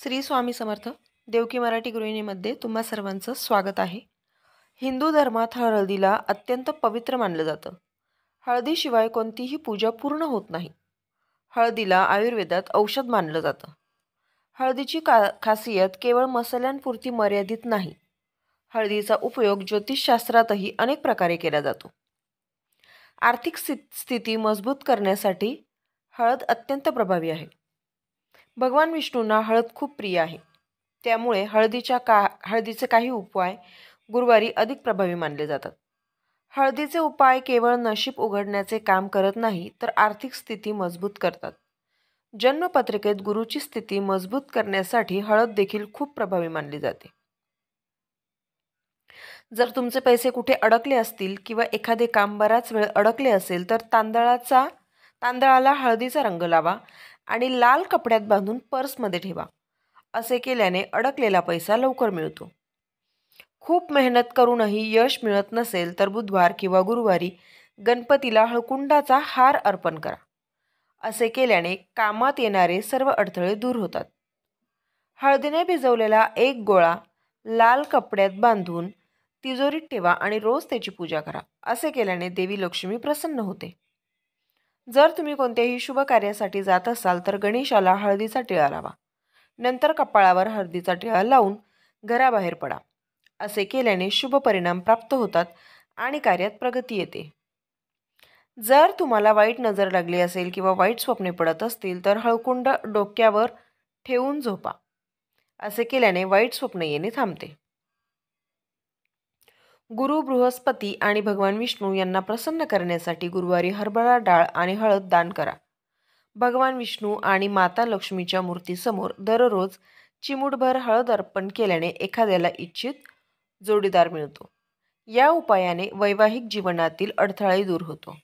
श्री स्वामी समर्थ. देवकी मराठी गृहिणीमध्ये तुम्हा सर्वांचं स्वागत आहे. हिंदू धर्मात हळदीला अत्यंत पवित्र मानलं जातं. हळदीशिवाय कोणतीही पूजा पूर्ण होत नाही. हळदीला आयुर्वेदात औषध मानलं जातं. हळदीची खासियत केवळ मसाल्यांपुरती मर्यादित नाही. हळदीचा उपयोग ज्योतिषशास्त्रातही अनेक प्रकारे केला जातो. आर्थिक स्थिती मजबूत करण्यासाठी हळद अत्यंत प्रभावी आहे. भगवान विष्णूंना हळद खूप प्रिय आहे. त्यामुळे हळदीचे काही उपाय गुरुवारी अधिक प्रभावी मानले जातात. हळदीचे उपाय केवळ नशीब उघडण्याचे काम करत नाही, तर आर्थिक स्थिती मजबूत करतात. जन्मपत्रिकेत गुरुची स्थिती मजबूत करण्यासाठी हळद देखील खूप प्रभावी मानली जाते. जर तुमचे पैसे कुठे अडकले असतील किंवा एखादे काम बराच वेळ अडकले असेल, तर तांदळाला हळदीचा रंग लावा आणि लाल कपड्यात बांधून पर्समध्ये ठेवा. असे केल्याने अडकलेला पैसा लवकर मिळतो. खूप मेहनत करूनही यश मिळत नसेल, तर बुधवार किंवा गुरुवारी गणपतीला हळकुंडाचा हार अर्पण करा. असे केल्याने कामात येणारे सर्व अडथळे दूर होतात. हळदीने भिजवलेला एक गोळा लाल कपड्यात बांधून तिजोरीत ठेवा आणि रोज त्याची पूजा करा. असे केल्याने देवी लक्ष्मी प्रसन्न होते. जर तुम्ही कोणत्याही शुभ कार्यासाठी जात असाल, तर गणेशाला हळदीचा टिळा लावा. नंतर कपाळावर हळदीचा टिळा लावून घराबाहेर पडा. असे केल्याने शुभ परिणाम प्राप्त होतात आणि कार्यात प्रगती येते. जर तुम्हाला वाईट नजर लागली असेल किंवा वाईट स्वप्ने पडत असतील, तर हळकुंड डोक्यावर ठेवून झोपा. असे केल्याने वाईट स्वप्न येणे थांबते. गुरु बृहस्पती आणि भगवान विष्णू यांना प्रसन्न करण्यासाठी गुरुवारी हरभरा डाळ आणि हळद दान करा. भगवान विष्णू आणि माता लक्ष्मीच्या मूर्तीसमोर दररोज चिमूटभर हळद अर्पण केल्याने एखाद्याला इच्छित जोडीदार मिळतो. या उपायाने वैवाहिक जीवनातील अडथळाही दूर होतो.